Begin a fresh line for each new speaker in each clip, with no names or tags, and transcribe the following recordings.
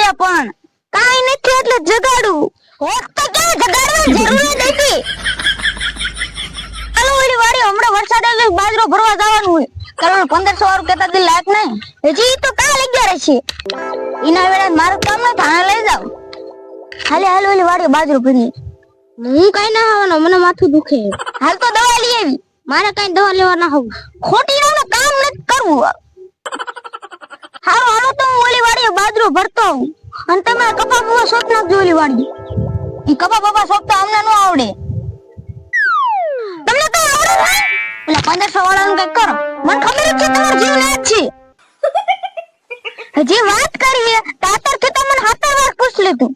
પડ્યા પણ કાઈ નથી એટલે જગાડું હોત તો કે જગાડવાની જરૂર જ હતી. હાલો ઓલી વાડી હમણાં વરસાદ આવે બાજરો ભરવા જવાનું હોય કારણ 1500 વાળું કેતા દી લાયક નહીં હજી તો કાલ 11 છે ઈના વેળે મારું કામ ન થાણે લઈ જાવ. હાલે હાલ ઓલી વાડી બાજરો ભરી હું કઈ ના આવવાનો મને માથું દુખે. હાલ તો દવા લઈ આવી મારે કઈ દવા લેવા ના આવું ખોટી નું કામ નથી કરવું. હાલો હાલો તો ઓલી વાડી બાજરો ભરતો હું અને તમે કપા બવા સોપ નાખજો ઓલી વાડી. ઈ કપા બવા સોપ તો અમને ન આવડે તમને તો આવડે ને ઓલા 1500 વાળાનું કઈ કરો મને ખબર છે તમારો જીવ ના છે. હજી વાત કરીએ તાતર કે તો મને 7 વાર પૂછ લેતું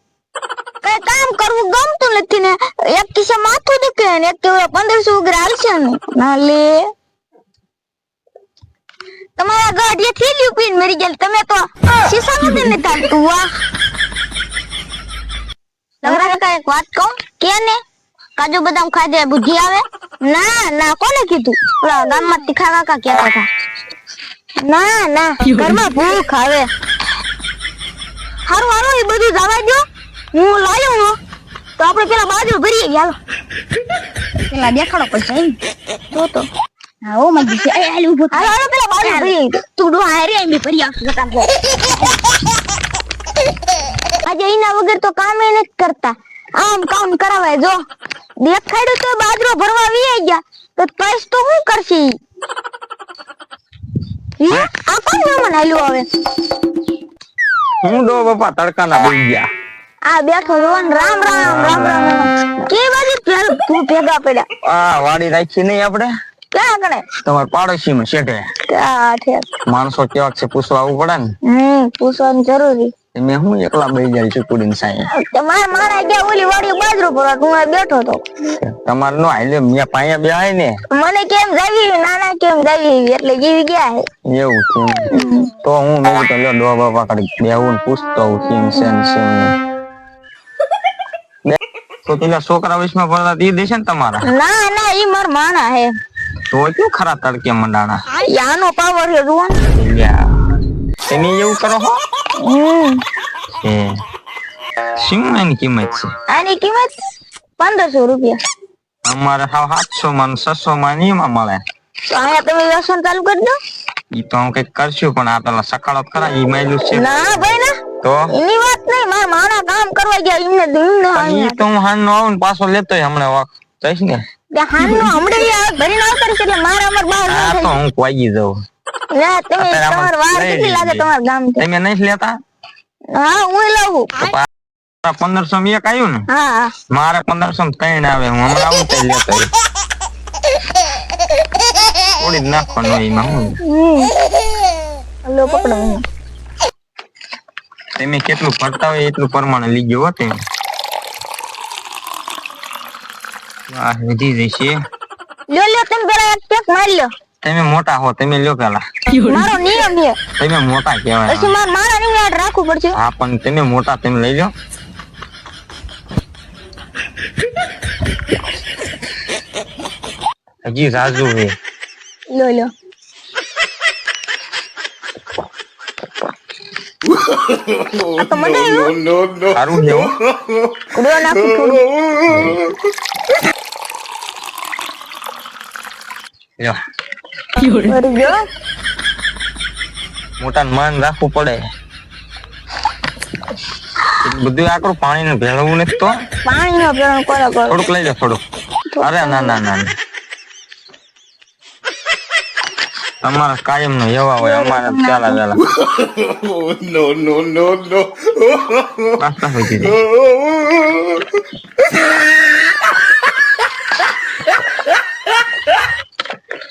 કઈ કામ કરવું ગમતું નથી ને એક કિસ્સે માથું દુખે ને એક કે 1500 ઉગર હાલશે ને ના લે તમારા ગાડીએ થેલી પીન મરી ગયેલ તમે તો શીશા નથી ને તાલતું. વાહ તમારા કાકા એક વાત કહું કે ને કાજુ બદામ ખાધે બુદ્ધિ આવે ના ના કોને કીધું ઓલા ગામમાં તીખા કાકા કહેતા હતા. ના ના ઘરમાં ભૂખ આવે. હારું હારું એ બધું જવા દો હું લાવ્યો હું તો આપણે પેલા બાજુ ભરીએ ચાલો પેલા દેખાડો પડશે તો હા ઓ મજી છે એ હાલ ઉભો હાલો હાલો પેલા બાજુ ભરીએ તું ડો હારે એમ બી ભરી આવશું કામ કો આજે એના વગર તો કામ એ નથી કરતા આમ કામ કરાવે જો દેખાડ્યું તો બાજરો ભરવા આવી ગયા તો પૈસ તો હું કરશી આ કોણ મહેમાન આલ્યો હવે
હું દો બાપા તડકાના બોલી ગયા
આ બેઠો જોન રામ રામ રામ રામ કે બાજુ તું ભેગા પડ્યા
આ વાડી રાખી નહીં આપણે
ક્યાં કણે
તમાર પાડોશીમાં શેઠે
ક્યાં ઠેક
માણસો કેવા છે પૂછવા આવવું પડે ને
પૂછવાનું જરૂરી
મેં હું એકલા બેહી જાય ચુકુડીને સાયે
તમારે મારા ગયા ઓલી વાડી બાજરો ભરવા તું બેઠો તો
તમાર નો હાલે મે પાયા બે આય ને
મને કેમ જાવી નાના કેમ જાવી એટલે જીવી ગયા હે
એવું છે તો હું મેં તો લ્યો દો બાપા કરી બેહું ને પૂછતો હું કેમ છે ને શું તો પેલા છોકરા વિશમાં ભરતા દી દેશે ને તમારા
ના ના ઈ માર માણા હે
તો ક્યું ખરા તડકે મંડાણા
યાનો પાવર હે જુઓ
તમે એવું કરો હો શું એની કિંમત છે
આની કિંમત 1500 રૂપિયા
અમારે હાવ 700 માં 600 માં નીમાં મળે
તો આયા તમે વ્યસન ચાલુ કરી દો
ઈ તો હું કઈક કરશું પણ આ પેલા સકાળો ખરા ઈ માયલું છે
ના ભાઈ ના
તો
એની વાત નહીં મારા માણા કામ કરવા ગયા એમને
ઈ તો હું હાન નો આવું ને પાછો લેતોય હમણાં વાક જઈશ ને
હાન નો હમણે ભરીને આવતા છે એટલે મારા અમાર બહાર
આ તો હું વાગી જાઉં
ના તમે તમાર વાર કેટલી લાગે તમાર ગામ થી
તમે નહીં લેતા
હા હું લાવું
1500 માં એક આવ્યું ને
હા
મારે 1500 માં કઈ ના આવે હું હમણાં આવું તો લેતો થોડી નાખવાનું એમાં હું
લો પકડો
તમે કેટલું ભરતા હોય એટલું પ્રમાણે લઈ ગયો તમે વાહ વધી જશે
લ્યો લ્યો તમે પેલા એક ટેક મારી લ્યો
તમે મોટા હો તમે લ્યો પેલા
મારો નિયમ છે
તમે મોટા કહેવાય
પછી મારા ની યાદ રાખવું પડશે
હા પણ તમે મોટા તમે લઈ લો હજી રાજુ હે
લ્યો લ્યો તો મને
સારું છે હો
ઉડો નાખું થોડું
લ્યો
મરી ગયો
મોટા મન રાખવું પડે બધું આકરું પાણી ને ભેળવવું નથી તો
પાણી નો પેલો કરો
થોડુંક લઈ લો થોડુંક અરે ના ના ના અમારા કાયમ નો એવા હોય અમારે ચાલા વેલા
No, no, no, no.
Pasta હોય છે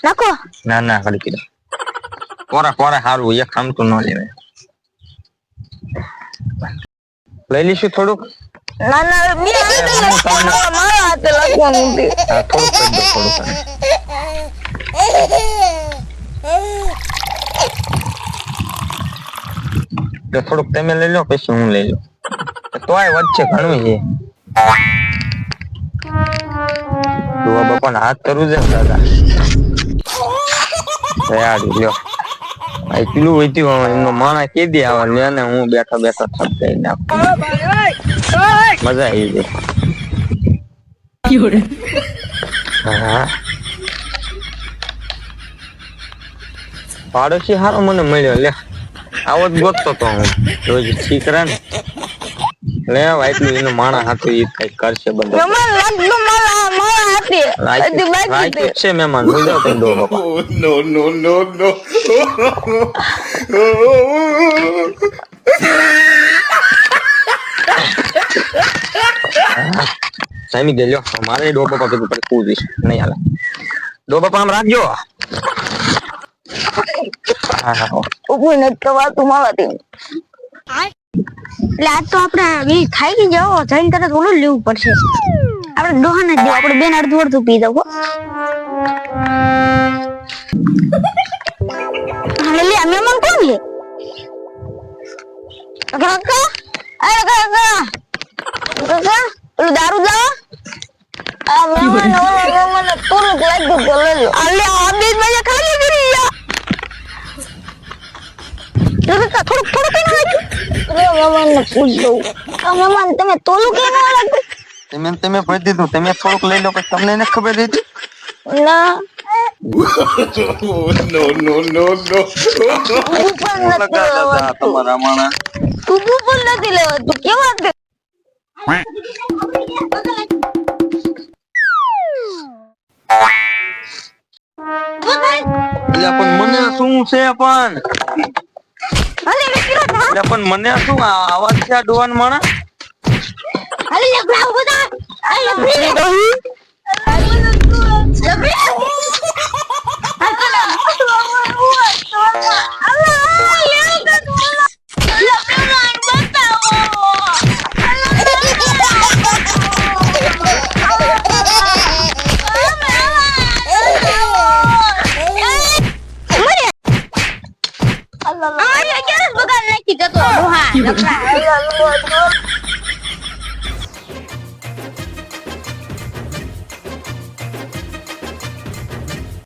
નાખો
ના ના ખાલી કીધું કોરા કોરા સારું એક ખામતું ન લેવાય લઈ લઈશું થોડુંક
ના ના મારા હાથે લખવાનું છે
હા થોડુંક કરી દો થોડુંક તો થોડુંક તમે લઈ લો પછી હું લઈ લઉં તોય વચ્ચે ઘણું છે દુઆ બાપા હાથ કરું છે દાદા તૈયારી લ્યો આ પેલું વચ્યું એમનો માણસ કે દે આવે લે ને હું બેઠો બેઠો થપકાઈ નાખું મજા આવી જાય હા પાડોશી હારો મને મળ્યો લે આવો જ ગોતતો તો હું રોજ છીકરા ને લે વાઈટલું એનો માણસ હતું એ કઈ કરશે બધું
મહેમાન લાગતું મારા હાથે હજી બાકી
રાઈટ છે મહેમાન બોલ જાવ તમે દો બાપા
Oh, no, no, no, no.
સામી ગયો મારે ડો બાપા કીધું પડે કૂદીશ નહીં હાલે ડો બાપા આમ રાખજો હા
ઉભું નથી થવાતું મારાથી એટલે આજ તો આપણે બે ખાઈ ગઈ જાઓ જઈને તરત ઓલું લેવું પડશે આપણે ડોહાને જ દેવું આપણે બેન અડધું અડધું પી દઉં હા લે મહેમાન કોણ છે કાકા અરે કાકા કાકા ઓલું દારૂ લાવો આ મહેમાન મને થોડુંક લાગ્યું તો લઈ લો અલે આ બે મજા ખાલી કરી યા કાકા થોડુંક પીને લાગ્યું અરે મહેમાન ને પૂછ દઉં આ મહેમાન તમે તોલું કેમ ન લાગ્યું
તમે ભરી દીધું તમે થોડુંક લઈ લો કે તમને એને ખબર હતી
ના
Oh, no, no, no, no.
તમારા માણસ
તું પણ નથી લેવાતું કેવા છે
પણ મને શું છે પણ
અરે વિક્રો થા
પણ મને શું આવાજ છે આ ડોવાન માણસ
અરે લે બ્રાવ બધા અરે લે Allah Allah. Ay, ¿quieres jugar Nike? Te